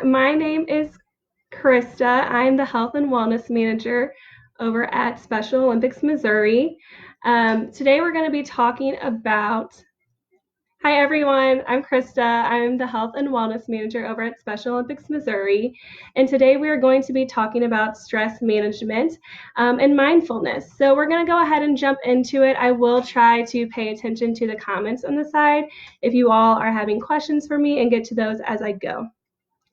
My name is Krista. I'm the Health and Wellness Manager over at Special Olympics Missouri. Today we're going to be talking about. Hi everyone, I'm Krista. I'm the Health and Wellness Manager over at Special Olympics Missouri. And today we are going to be talking about stress management and mindfulness. So we're going to go ahead and jump into it. I will try to pay attention to the comments on the side if you all are having questions for me and get to those as I go.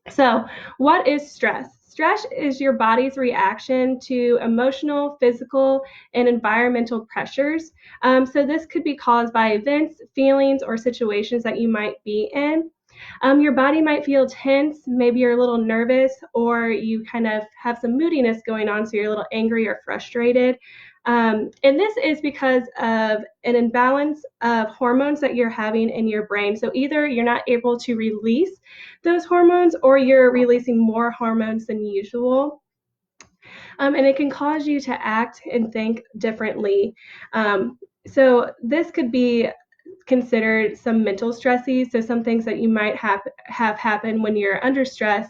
So, what is stress? Stress is your body's reaction to emotional, physical, and environmental pressures. So, this could be caused by events, feelings, or situations that you might be in. Your body might feel tense, maybe you're a little nervous, or you kind of have some moodiness going on, so you're a little angry or frustrated. And this is because of an imbalance of hormones that you're having in your brain. So either you're not able to release those hormones or you're releasing more hormones than usual. And it can cause you to act and think differently. So this could be considered some mental stresses. So some things that you might have happen when you're under stress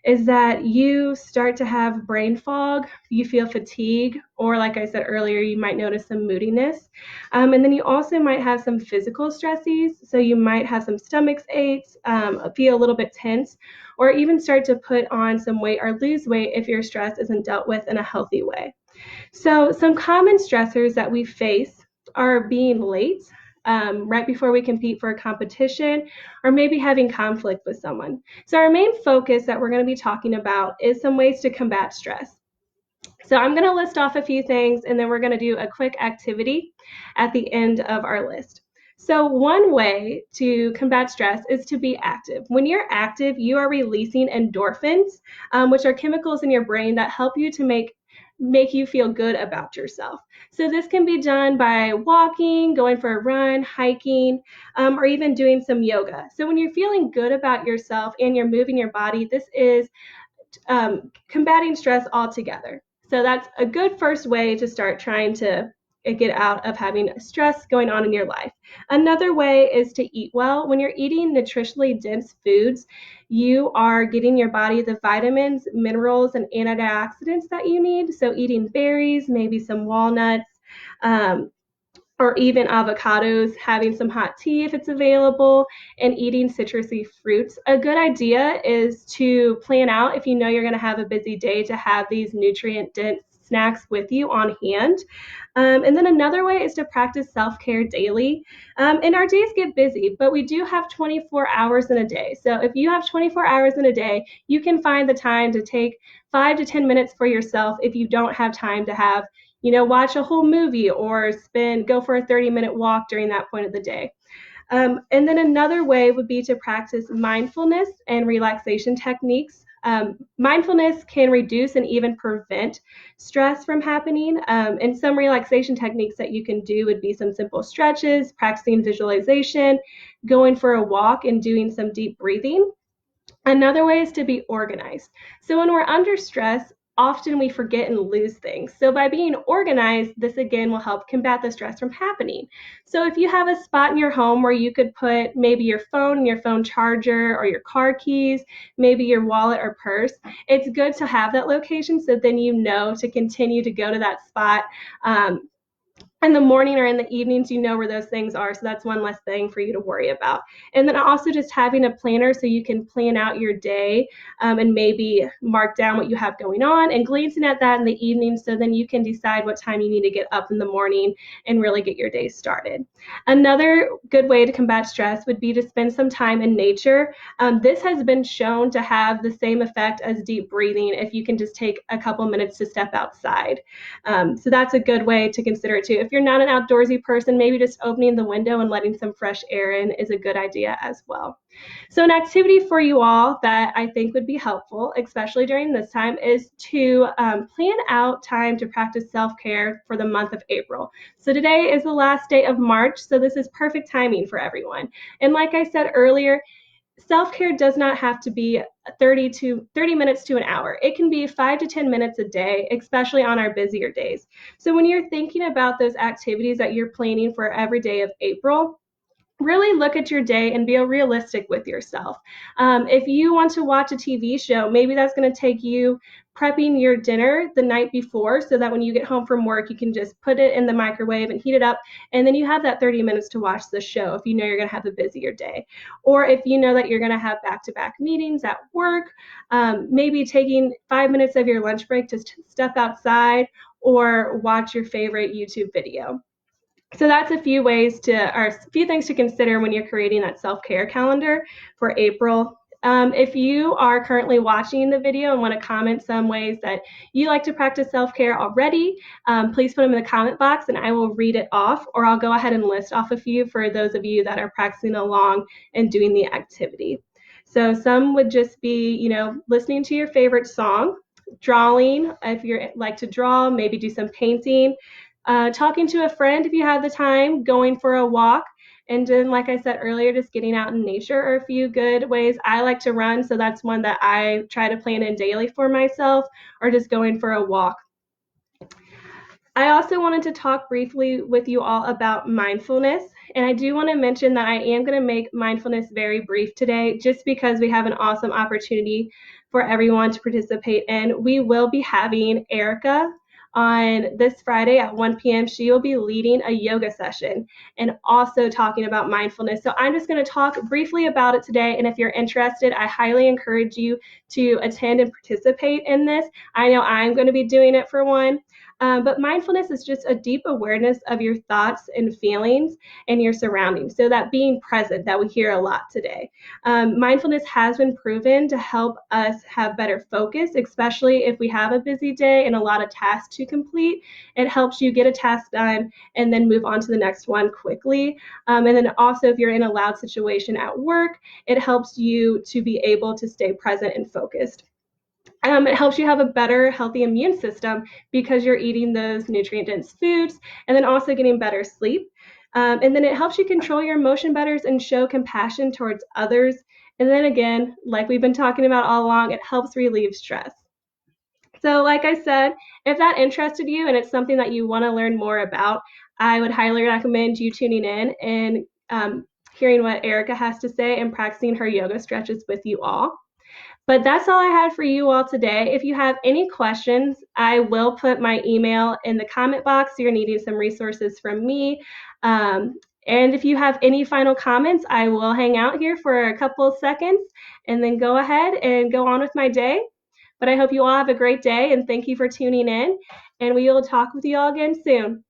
is that you start to have brain fog, you feel fatigue, or like I said earlier, you might notice some moodiness. And then you also might have some physical stresses. So you might have some stomach aches, feel a little bit tense, or even start to put on some weight or lose weight if your stress isn't dealt with in a healthy way. So some common stressors that we face are being late, right before we compete for a competition, or maybe having conflict with someone. So our main focus that we're going to be talking about is some ways to combat stress. So I'm going to list off a few things, and then we're going to do a quick activity at the end of our list. So one way to combat stress is to be active. When you're active, you are releasing endorphins, which are chemicals in your brain that help you to make you feel good about yourself. So this can be done by walking, going for a run, hiking, or even doing some yoga. So when you're feeling good about yourself and you're moving your body, this is combating stress altogether. So that's a good first way to start trying to get out of having stress going on in your life. Another way is to eat well. When you're eating nutritionally dense foods, you are getting your body the vitamins, minerals, and antioxidants that you need. So eating berries, maybe some walnuts, or even avocados, having some hot tea if it's available, and eating citrusy fruits. A good idea is to plan out, if you know you're going to have a busy day, to have these nutrient-dense snacks with you on hand. And then another way is to practice self-care daily. And our days get busy, but we do have 24 hours in a day. So if you have 24 hours in a day, you can find the time to take 5 to 10 minutes for yourself if you don't have time to have watch a whole movie or go for a 30-minute walk during that point of the day. And then another way would be to practice mindfulness and relaxation techniques. Mindfulness can reduce and even prevent stress from happening. And some relaxation techniques that you can do would be some simple stretches, practicing visualization, going for a walk, and doing some deep breathing. Another way is to be organized. So when we're under stress, often we forget and lose things. So by being organized, this again will help combat the stress from happening. So if you have a spot in your home where you could put maybe your phone and your phone charger or your car keys, maybe your wallet or purse, it's good to have that location so then you know to continue to go to that spot. In the morning or in the evenings, you know where those things are. So that's one less thing for you to worry about. And then also just having a planner so you can plan out your day and maybe mark down what you have going on and glancing at that in the evening so then you can decide what time you need to get up in the morning and really get your day started. Another good way to combat stress would be to spend some time in nature. This has been shown to have the same effect as deep breathing if you can just take a couple minutes to step outside. So that's a good way to consider it too. If you're not an outdoorsy person, maybe just opening the window and letting some fresh air in is a good idea as well. So an activity for you all that I think would be helpful, especially during this time, is to plan out time to practice self-care for the month of April. So today is the last day of March, so this is perfect timing for everyone. And like I said earlier, self-care does not have to be 30 minutes to an hour. It can be 5 to 10 minutes a day, especially on our busier days. So when you're thinking about those activities that you're planning for every day of April, really look at your day and be realistic with yourself. If you want to watch a TV show, maybe that's going to take you prepping your dinner the night before so that when you get home from work, you can just put it in the microwave and heat it up. And then you have that 30 minutes to watch the show if you know you're going to have a busier day. Or if you know that you're going to have back-to-back meetings at work, maybe taking 5 minutes of your lunch break to step outside or watch your favorite YouTube video. So that's a few ways or a few things to consider when you're creating that self-care calendar for April. If you are currently watching the video and want to comment some ways that you like to practice self-care already, please put them in the comment box and I will read it off, or I'll go ahead and list off a few for those of you that are practicing along and doing the activity. So some would just be, listening to your favorite song, drawing, if you like to draw, maybe do some painting, talking to a friend if you have the time, going for a walk, and then, like I said earlier, just getting out in nature are a few good ways. I like to run, so that's one that I try to plan in daily for myself, or just going for a walk. I also wanted to talk briefly with you all about mindfulness. And I do want to mention that I am going to make mindfulness very brief today, just because we have an awesome opportunity for everyone to participate in. We will be having Erica on this Friday at 1 p.m. She will be leading a yoga session and also talking about mindfulness. So I'm just going to talk briefly about it today. And if you're interested, I highly encourage you to attend and participate in this. I know I'm going to be doing it for one. But mindfulness is just a deep awareness of your thoughts and feelings and your surroundings. So that being present that we hear a lot today. Mindfulness has been proven to help us have better focus, especially if we have a busy day and a lot of tasks to complete. It helps you get a task done and then move on to the next one quickly. And then also if you're in a loud situation at work, it helps you to be able to stay present and focused. It helps you have a better, healthy immune system because you're eating those nutrient-dense foods, and then also getting better sleep. And then it helps you control your emotion better and show compassion towards others. And then again, like we've been talking about all along, it helps relieve stress. So like I said, if that interested you and it's something that you want to learn more about, I would highly recommend you tuning in and hearing what Erica has to say and practicing her yoga stretches with you all. But that's all I had for you all today. If you have any questions, I will put my email in the comment box. You're needing some resources from me. And if you have any final comments, I will hang out here for a couple of seconds and then go ahead and go on with my day. But I hope you all have a great day and thank you for tuning in. And we will talk with you all again soon.